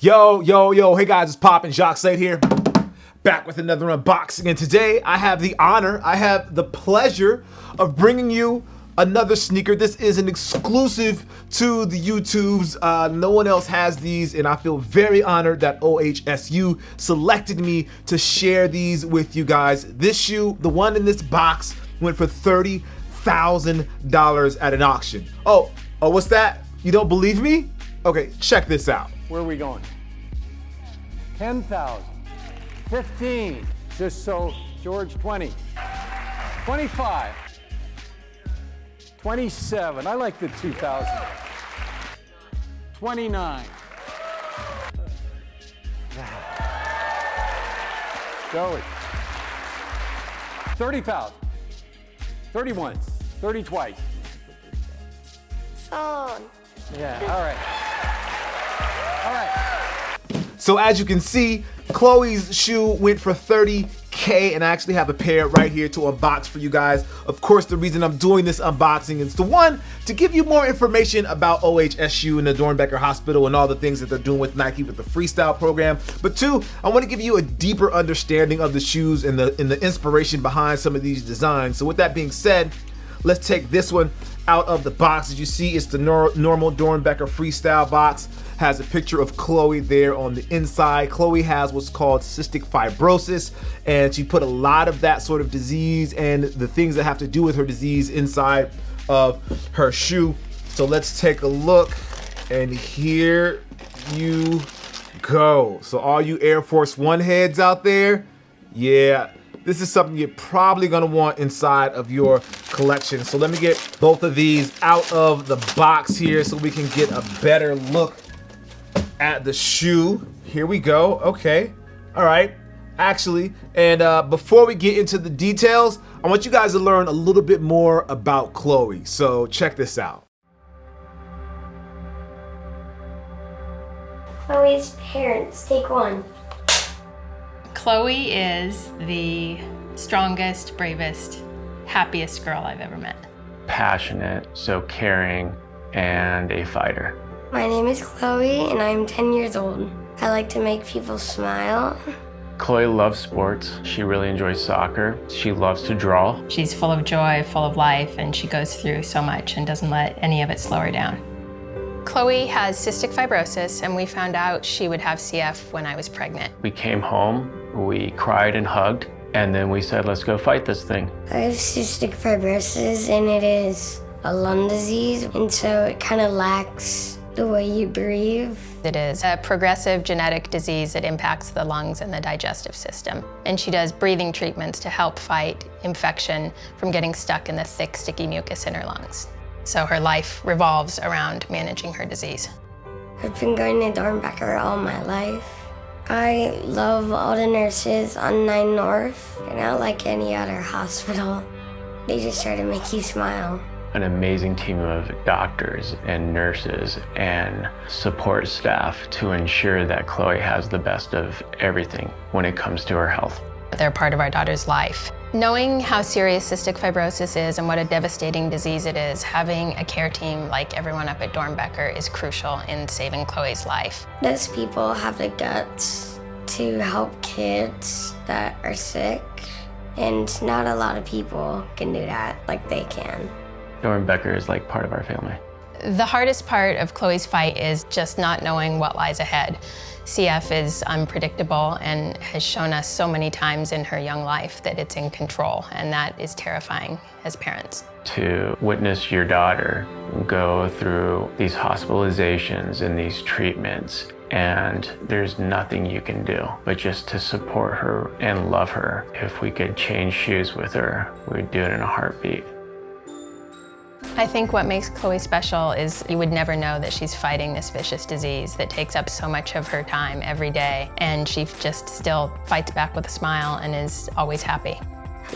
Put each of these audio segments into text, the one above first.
Yo, hey guys, it's Pop and Jacques Slade here, back with another unboxing, and today I have the pleasure of bringing you another sneaker. This is an exclusive to the YouTubes. No one else has these, and I feel very honored that OHSU selected me to share these with you guys. This shoe, the one in this box, went for $30,000 at an auction. Oh, what's that? You don't believe me? Okay, check this out. Where are we going? 10,000, 15, just so George, 20, 25, 27, I like the 2,000, 29, Joey, 30,000, 30 once, 30 twice. Song. Yeah, all right. All right. So as you can see, Chloe's shoe went for $30K, and I actually have a pair right here to unbox for you guys. Of course, the reason I'm doing this unboxing is to give you more information about OHSU and the Doernbecher Hospital and all the things that they're doing with Nike with the freestyle program. But two, I want to give you a deeper understanding of the shoes and the inspiration behind some of these designs. So with that being said, let's take this one out of the box. As you see, it's the normal Doernbecher freestyle box. Has a picture of Chloe there on the inside. Chloe has what's called cystic fibrosis, and she put a lot of that sort of disease and the things that have to do with her disease inside of her shoe. So let's take a look, and here you go. So all you Air Force One heads out there, yeah, this is something you're probably gonna want inside of your collection. So let me get both of these out of the box here so we can get a better look at the shoe. Here we go. Okay. All right. Actually, and before we get into the details, I want you guys to learn a little bit more about Chloe. So check this out. Chloe's parents, take one. Chloe is the strongest, bravest, happiest girl I've ever met. Passionate, so caring, and a fighter. My name is Chloe and I'm 10 years old. I like to make people smile. Chloe loves sports. She really enjoys soccer. She loves to draw. She's full of joy, full of life, and she goes through so much and doesn't let any of it slow her down. Chloe has cystic fibrosis, and we found out she would have CF when I was pregnant. We came home, we cried and hugged, and then we said, let's go fight this thing. I have cystic fibrosis and it is a lung disease, and so it kind of lacks the way you breathe. It is a progressive genetic disease that impacts the lungs and the digestive system. And she does breathing treatments to help fight infection from getting stuck in the thick, sticky mucus in her lungs. So her life revolves around managing her disease. I've been going to Doernbecher all my life. I love all the nurses on 9 North. They're not like any other hospital. They just try to make you smile. An amazing team of doctors and nurses and support staff to ensure that Chloe has the best of everything when it comes to her health. They're part of our daughter's life. Knowing how serious cystic fibrosis is and what a devastating disease it is, having a care team like everyone up at Doernbecher is crucial in saving Chloe's life. Those people have the guts to help kids that are sick, and not a lot of people can do that like they can. Doernbecher is like part of our family. The hardest part of Chloe's fight is just not knowing what lies ahead. CF is unpredictable and has shown us so many times in her young life that it's in control, and that is terrifying as parents. To witness your daughter go through these hospitalizations and these treatments, and there's nothing you can do but just to support her and love her. If we could change shoes with her, we'd do it in a heartbeat. I think what makes Chloe special is you would never know that she's fighting this vicious disease that takes up so much of her time every day, and she just still fights back with a smile and is always happy.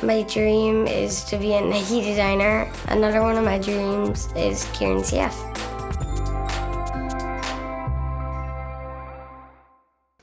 My dream is to be a Nike designer. Another one of my dreams is curing CF.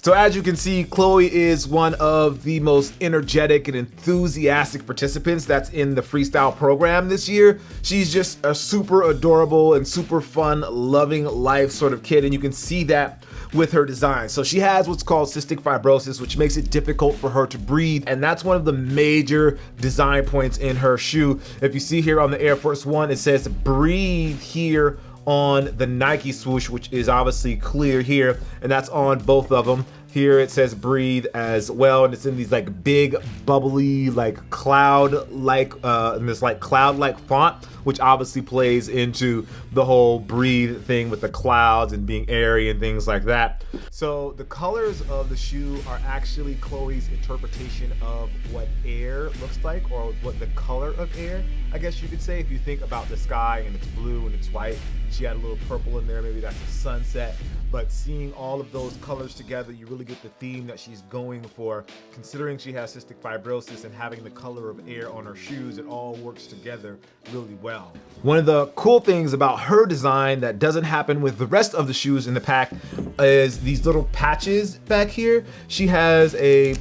So as you can see, Chloe is one of the most energetic and enthusiastic participants that's in the freestyle program this year. She's just a super adorable and super fun, loving life sort of kid, and you can see that with her design. So she has what's called cystic fibrosis, which makes it difficult for her to breathe. And that's one of the major design points in her shoe. If you see here on the Air Force One, it says breathe here on the Nike swoosh, which is obviously clear here, and that's on both of them. Here it says breathe as well, and it's in these like big bubbly like cloud-like in this like cloud-like font, which obviously plays into the whole breathe thing with the clouds and being airy and things like that. So the colors of the shoe are actually Chloe's interpretation of what air looks like, or what the color of air, I guess you could say. If you think about the sky and it's blue and it's white, she had a little purple in there, maybe that's a sunset. But seeing all of those colors together, you really get the theme that she's going for. Considering she has cystic fibrosis and having the color of air on her shoes, it all works together really well. One of the cool things about her design that doesn't happen with the rest of the shoes in the pack is these little patches back here. She has a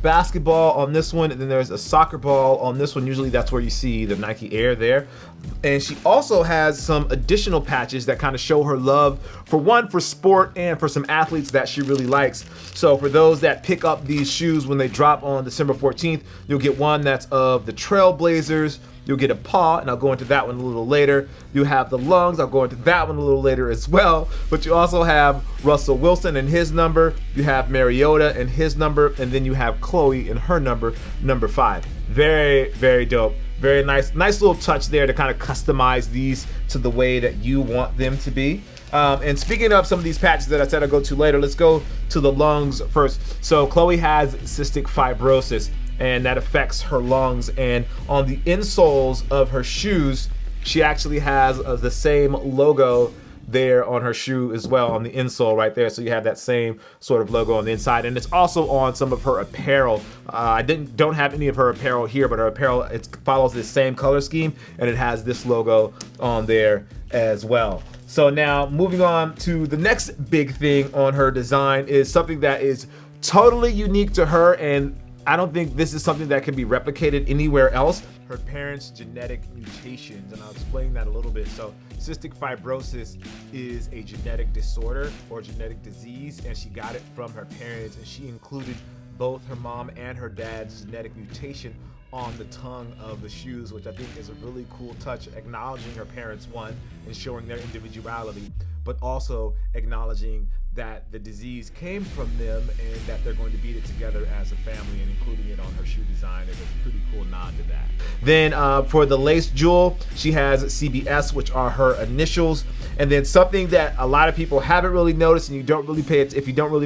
basketball on this one, and then there's a soccer ball on this one. Usually that's where you see the Nike Air there. And she also has some additional patches that kind of show her love for sport and for some athletes that she really likes. So for those that pick up these shoes when they drop on December 14th, you'll get one that's of the Trailblazers. You'll get a paw, and I'll go into that one a little later. You have the lungs, I'll go into that one a little later as well. But you also have Russell Wilson and his number, you have Mariota and his number, and then you have Chloe and her number, number 5. Very, very dope. Very nice little touch there to kind of customize these to the way that you want them to be. And speaking of some of these patches that I said I'll go to later, let's go to the lungs first. So Chloe has cystic fibrosis, and that affects her lungs. And on the insoles of her shoes, she actually has the same logo there on her shoe as well, on the insole right there. So you have that same sort of logo on the inside, and it's also on some of her apparel. I don't have any of her apparel here, but her apparel, it follows this same color scheme, and it has this logo on there as well. So now moving on to the next big thing on her design is something that is totally unique to her, and I don't think this is something that can be replicated anywhere else. Her parents' genetic mutations, and I'll explain that a little bit. So cystic fibrosis is a genetic disorder or genetic disease, and she got it from her parents, and she included both her mom and her dad's genetic mutation on the tongue of the shoes, which I think is a really cool touch, acknowledging her parents, one, and showing their individuality, but also acknowledging that the disease came from them and that they're going to beat it together as a family, and including it on her shoe design is a pretty cool nod to that. Then for the lace jewel, she has CBS, which are her initials. And then something that a lot of people haven't really noticed, and if you don't really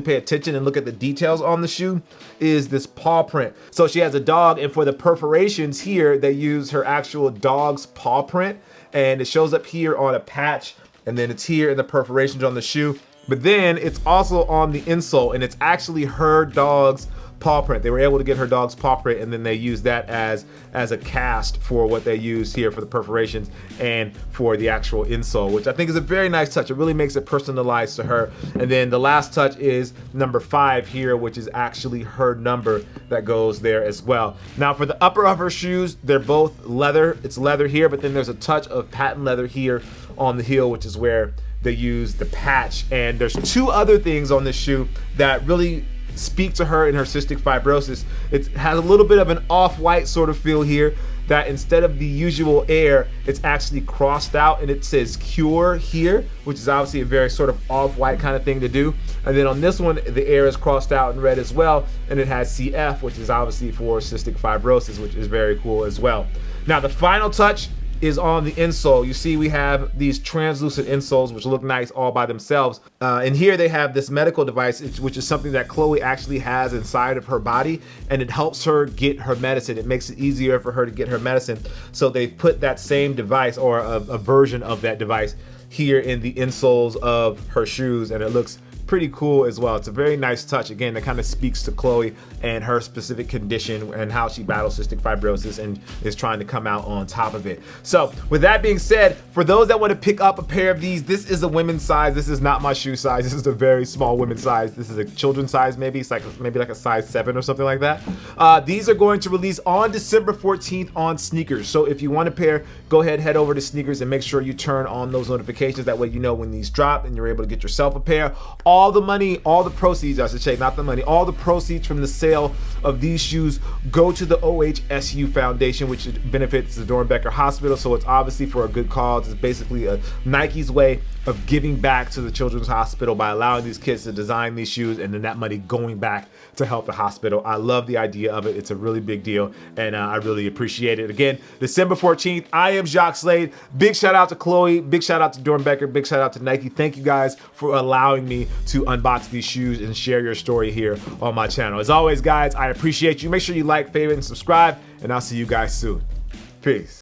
pay attention and look at the details on the shoe, is this paw print. So she has a dog, and for the perforations here, they use her actual dog's paw print, and it shows up here on a patch, and then it's here in the perforations on the shoe. But then it's also on the insole, and it's actually her dog's paw print. They were able to get her dog's paw print, and then they use that as a cast for what they use here for the perforations and for the actual insole, which I think is a very nice touch. It really makes it personalized to her. And then the last touch is number 5 here, which is actually her number that goes there as well. Now for the upper of her shoes, they're both leather. It's leather here, but then there's a touch of patent leather here on the heel, which is where they use the patch. And there's 2 other things on this shoe that really speak to her in her cystic fibrosis. It has a little bit of an off-white sort of feel here, that instead of the usual air, it's actually crossed out, and it says cure here, which is obviously a very sort of off-white kind of thing to do. And then on this one, the air is crossed out in red as well, and it has CF, which is obviously for cystic fibrosis, which is very cool as well. Now the final touch is on the insole. You see we have these translucent insoles which look nice all by themselves. And here they have this medical device, which is something that Chloe actually has inside of her body, and it helps her get her medicine. It makes it easier for her to get her medicine. So they've put that same device, or a version of that device, here in the insoles of her shoes, and it looks pretty cool as well. It's a very nice touch, again, that kind of speaks to Chloe and her specific condition and how she battles cystic fibrosis and is trying to come out on top of it. So with that being said, for those that want to pick up a pair of these, this is a women's size. This is not my shoe size. This is a very small women's size. This is a children's size, maybe. It's like maybe like a size 7 or something like that. These are going to release on December 14th on Sneakers. So if you want a pair, go ahead, head over to Sneakers and make sure you turn on those notifications. That way you know when these drop and you're able to get yourself a pair. all the money, all the proceeds, I should say, not the money, all the proceeds from the sale of these shoes go to the OHSU Foundation, which benefits the Doernbecher Hospital. So it's obviously for a good cause. It's basically a Nike's way of giving back to the Children's Hospital by allowing these kids to design these shoes, and then that money going back to help the hospital. I love the idea of it. It's a really big deal, and I really appreciate it. Again, December 14th, I am Jacques Slade. Big shout out to Chloe, big shout out to Doernbecher, big shout out to Nike. Thank you guys for allowing me to unbox these shoes and share your story here on my channel. As always, guys, I appreciate you. Make sure you like, favorite, and subscribe, and I'll see you guys soon. Peace.